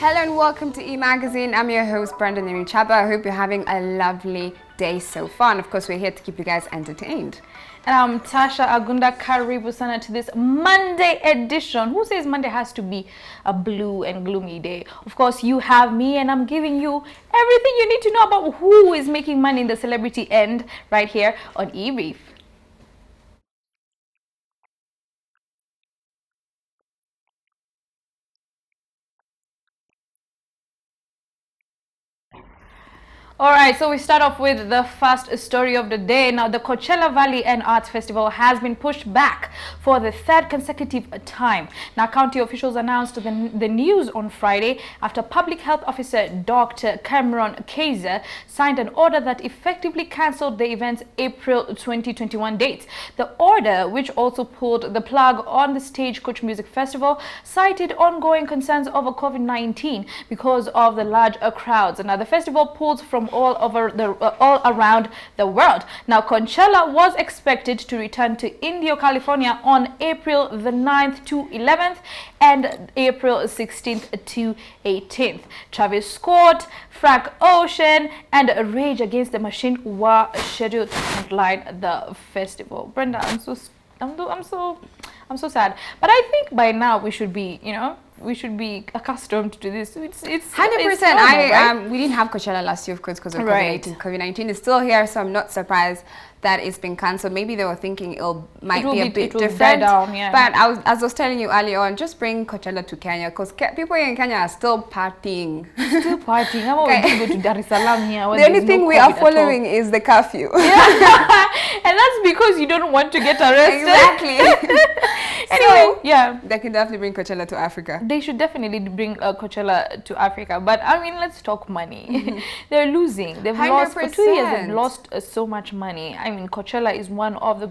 Hello and welcome to E-Magazine. I'm your host, Brandon Chaba. I hope you're having a lovely day so far. And of course, we're here to keep you guys entertained. And I'm Tasha Agunda. Karibu sana to this Monday edition. Who says Monday has to be a blue and gloomy day? Of course, you have me, and I'm giving you everything you need to know about who is making money in the celebrity end right here on E-Brief. All right, so we start off with the first story of the day. Now, the Coachella Valley and Arts Festival has been pushed back for the third consecutive time. Now, county officials announced the news on Friday after Public Health Officer Dr. Cameron Kaiser signed an order that effectively cancelled the event's April 2021 dates. The order, which also pulled the plug on the Stagecoach Music Festival, cited ongoing concerns over COVID-19 because of the large crowds. Now, the festival pulled from all around the world. Now, Coachella was expected to return to Indio, California on April the 9th to 11th and April 16th to 18th. Travis Scott, Frank Ocean, and Rage Against the Machine were scheduled to headline the festival. Brenda, I'm so sad. But I think by now we should be, we should be accustomed to this. It's 100%. Right? We didn't have Coachella last year, of course, because of Right. COVID-19. COVID-19 is still here, so I'm not surprised that it's been cancelled. Maybe they were thinking it might be a bit different. Down, yeah. But as I was telling you earlier on, just bring Coachella to Kenya, because people here in Kenya are still partying. Still partying. How about we go to Dar es Salaam here? The only thing we are following is the curfew. Yeah. And that's because you don't want to get arrested. Exactly. Anyway, So, yeah. they can definitely bring Coachella to Africa. They should definitely bring Coachella to Africa. But I mean, let's talk money. They're losing. They've lost for 2 years. They've lost so much money. I mean, Coachella is one of the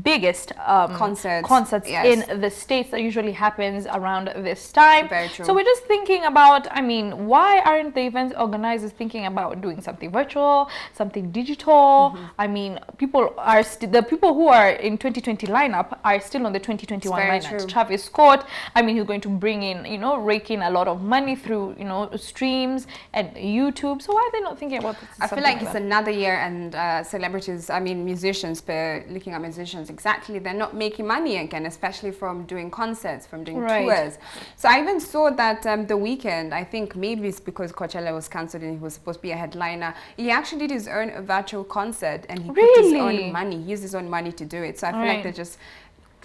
biggest concerts yes. in the States that usually happens around this time. Very true. So we're just thinking about, I mean, why aren't the event organizers thinking about doing something virtual, something digital? I mean, the people who are in 2020 lineup are still on the 2021 lineup. True. Travis Scott, I mean, he's going to bring in, rake in a lot of money through, streams and YouTube. So why are they not thinking about this? I feel like it's another year, and celebrities, I mean musicians, looking at musicians, exactly, they're not making money again, especially from doing concerts, from doing tours. So I even saw that The Weeknd, I think maybe it's because Coachella was cancelled and he was supposed to be a headliner, he actually did his own virtual concert, and he put his own money, he used his own money to do it. So I feel like they're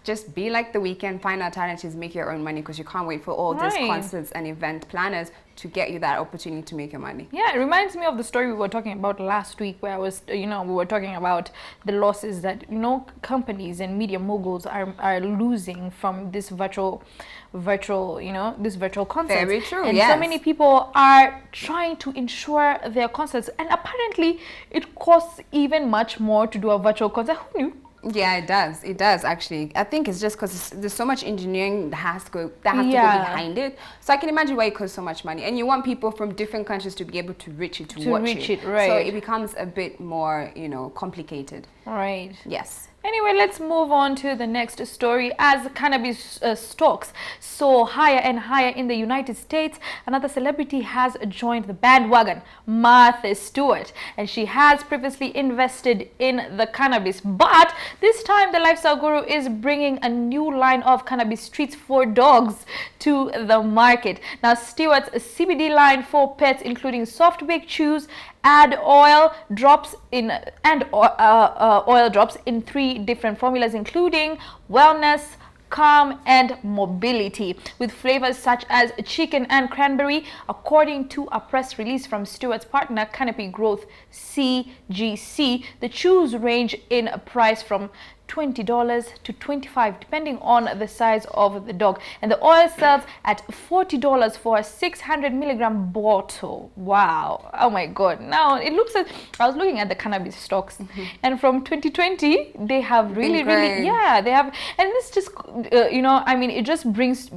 just be like The Weeknd, find alternatives, make your own money, because you can't wait for all these concerts and event planners to get you that opportunity to make your money. Yeah, it reminds me of the story we were talking about last week, where I was, we were talking about the losses that, companies and media moguls are losing from this virtual concerts. Very true, and so many people are trying to insure their concerts, and apparently it costs even much more to do a virtual concert. Who knew? Yeah, it does actually. I think it's just because there's so much engineering that has to go behind it. So I can imagine why it costs so much money, and you want people from different countries to be able to reach it, to watch it. Right. So it becomes a bit more, complicated. Right. Yes. Anyway, let's move on to the next story. As cannabis stocks soar higher and higher in the United States, another celebrity has joined the bandwagon, Martha Stewart. And she has previously invested in the cannabis. But this time, the lifestyle guru is bringing a new line of cannabis treats for dogs to the market. Now, Stewart's CBD line for pets, including soft-baked chews, oil drops in 3 different formulas, including wellness, calm, and mobility, with flavors such as chicken and cranberry, according to a press release from Stewart's partner Canopy Growth CGC. The chews range in price from $20 to $25, depending on the size of the dog, and the oil sells at $40 for a 600 milligram bottle. Wow! Oh my God! Now it looks at, I was looking at the cannabis stocks, and from 2020 they have really they have, and this just I mean, it just brings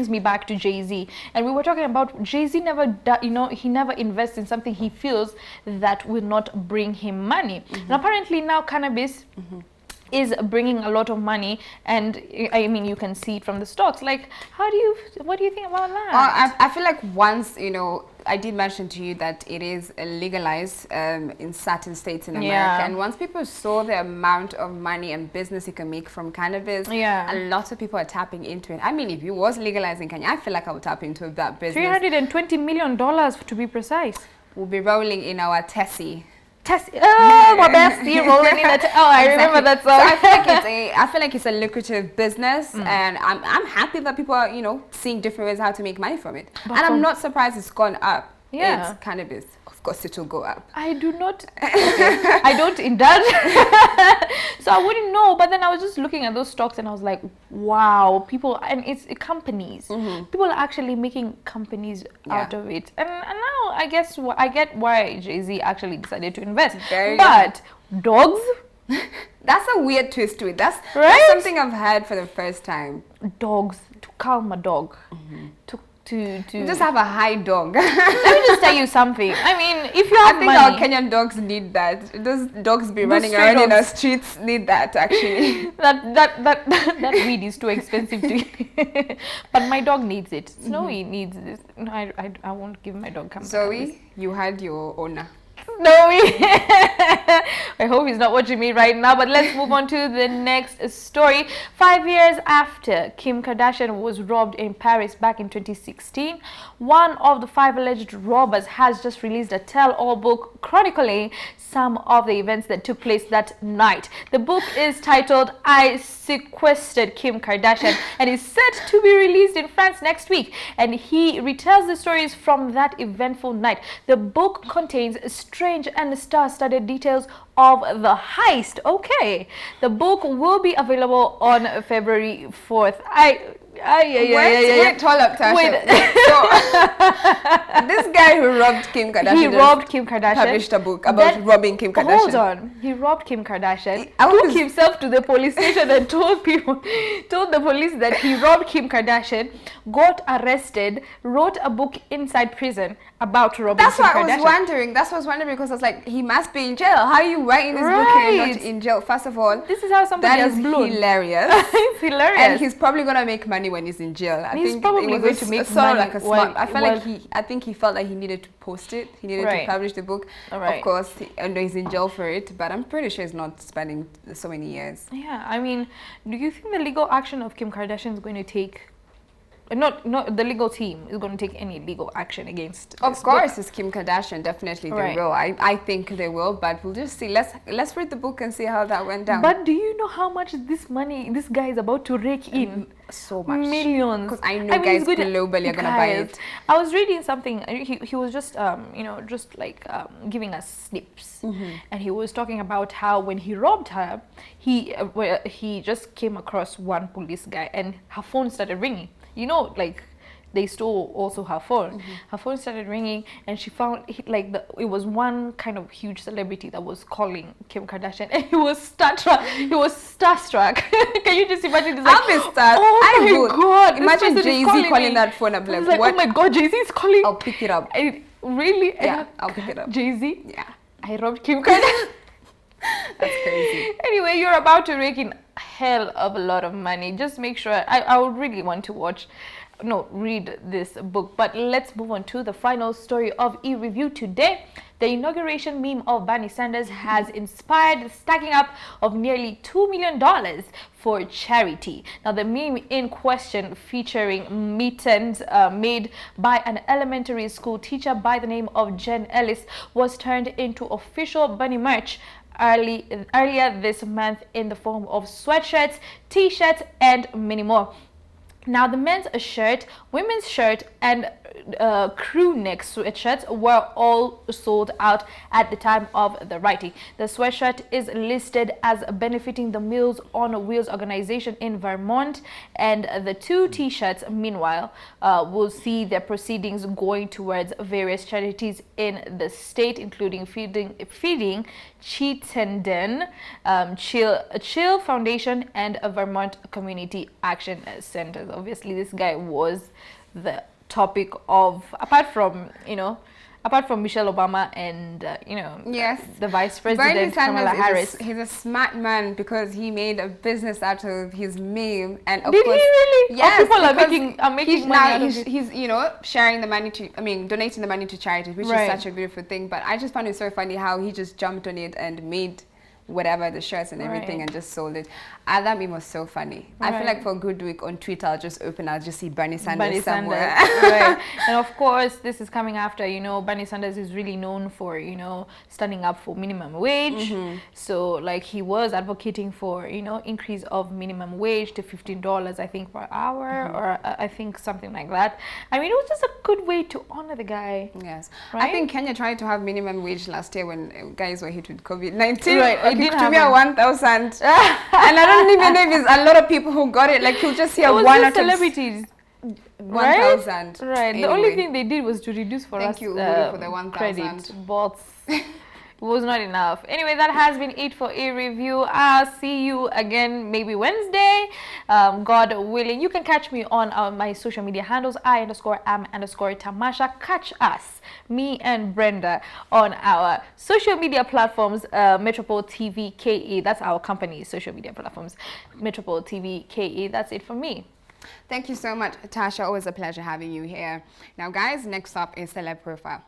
me back to Jay-Z, and we were talking about Jay-Z he never invests in something he feels that will not bring him money, and apparently now cannabis is bringing a lot of money, and I mean, you can see it from the stocks. Like, what do you think about that? I feel like once, I did mention to you that it is legalized in certain states in America, and once people saw the amount of money and business you can make from cannabis, a lot of people are tapping into it. I mean, if it was legalized in Kenya, I feel like I would tap into that business. $320 million to be precise. We'll be rolling in our Tessie. My bestie rolling in the I remember that song. So I feel like it's a lucrative business, and I'm happy that people are seeing different ways how to make money from it. And I'm not surprised it's gone up. It's cannabis. Of course it will go up. I do not I don't indulge. So I wouldn't know, but then I was just looking at those stocks and I was like, wow, people, and it's companies. People are actually making companies out of it. And now I guess I get why Jay-Z actually decided to invest. But dogs? That's a weird twist to it. That's something I've heard for the first time. Dogs, to calm a dog. To just have a high dog. Let me just tell you something. I mean, if you have money, our Kenyan dogs need that. Those dogs be running around in our streets need that actually. that weed is too expensive to eat. But my dog needs it. Snowy needs this. No, I won't give my dog cannabis. Zoe, you had your owner. Snowy. I hope he's not watching me right now, but let's move on to the next story. 5 years after Kim Kardashian was robbed in Paris back in 2016, one of the 5 alleged robbers has just released a tell-all book chronicling some of the events that took place that night. The book is titled I Sequestered Kim Kardashian and is set to be released in France next week, and he retells the stories from that eventful night. The book contains strange and star-studded details of the heist. Okay, the book will be available on February 4th. Wait, hold up, Tasha. Wait. So, this guy who robbed Kim Kardashian published a book about robbing Kim Kardashian. Hold on. He robbed Kim Kardashian, took himself to the police station and told the police that he robbed Kim Kardashian, got arrested, wrote a book inside prison about robbing Kim Kardashian. That's what I was wondering because I was like, he must be in jail. How are you writing this book and you're not in jail? First of all, this is how somebody has blown. Hilarious. It's hilarious. And he's probably going to make money when he's in jail. He's probably going to make money. Like a smart. I think he felt like he needed to post it. He needed to publish the book. Of course, he's in jail for it, but I'm pretty sure he's not spending so many years. Yeah, I mean, do you think the legal action of Kim Kardashian is going to take? Not the legal team is going to take any legal action against. Of course, it's Kim Kardashian. Definitely they will. I think they will, but we'll just see. Let's read the book and see how that went down. But do you know how much this guy is about to rake in? So much. Millions. Because I know guys globally are gonna buy it. I was reading something. He was just giving us snips, and he was talking about how when he robbed her, he just came across one police guy, and her phone started ringing. Like they stole also her phone. Her phone started ringing, and she found it was one kind of huge celebrity that was calling Kim Kardashian, and he was starstruck. Can you just imagine this? I'll be stuck. Oh my God! Imagine Jay-Z calling that phone up like, what? Oh my God, Jay-Z is calling. I'll pick it up. Really? Yeah, I'll pick it up. Jay-Z? Yeah. I robbed Kim Kardashian. That's crazy. Anyway, you're about to rake in hell of a lot of money. Just make sure. I would really want to read this book. But let's move on to the final story of e-review today. The inauguration meme of Bernie Sanders has inspired the stacking up of nearly $2 million for charity. Now, the meme in question, featuring mittens made by an elementary school teacher by the name of Jen Ellis, was turned into official Bernie merch earlier this month in the form of sweatshirts, t-shirts, and many more. Now, the men's shirt, women's shirt, and crew neck sweatshirts were all sold out at the time of the writing. The sweatshirt is listed as benefiting the Meals on Wheels organization in Vermont, and the 2 t-shirts, meanwhile, will see their proceedings going towards various charities in the state, including Feeding Chittenden, Chill Foundation, and a Vermont Community Action Center. Obviously, this guy was the topic of, apart from apart from Michelle Obama and yes, the Vice Bernie President Kamala Harris. He's a smart man because he made a business out of his meme, and of Did course, he really? yes, people are making money out of it. He's sharing the money to, donating the money to charities, which is such a beautiful thing. But I just found it so funny how he just jumped on it and made whatever, the shirts and everything, and just sold it. That meme was so funny. I feel like for a good week on Twitter, I'll just see Bernie Sanders somewhere. Right. And of course, this is coming after, Bernie Sanders is really known for, standing up for minimum wage. So like he was advocating for, increase of minimum wage to $15, I think, per hour, or I think something like that. I mean, it was just a good way to honor the guy. Yes. Right? I think Kenya tried to have minimum wage last year when guys were hit with COVID-19. Right. It to me at 1,000. And I don't even know if it's a lot of people who got it. Like, you'll just hear one or two celebrities. 1,000. Right. Anyway. The only thing they did was to reduce for us. Thank you, Uhuru, for the 1,000. But it was not enough. Anyway, that has been it for a review. I'll see you again maybe Wednesday, God willing. You can catch me on my social media handles, I_am_Tamasha. Catch us, me and Brenda, on our social media platforms, Metropole TV KE. That's our company's social media platforms, Metropole TV KE. That's it for me. Thank you so much, Tasha. Always a pleasure having you here. Now, guys, next up is Celeb Profile.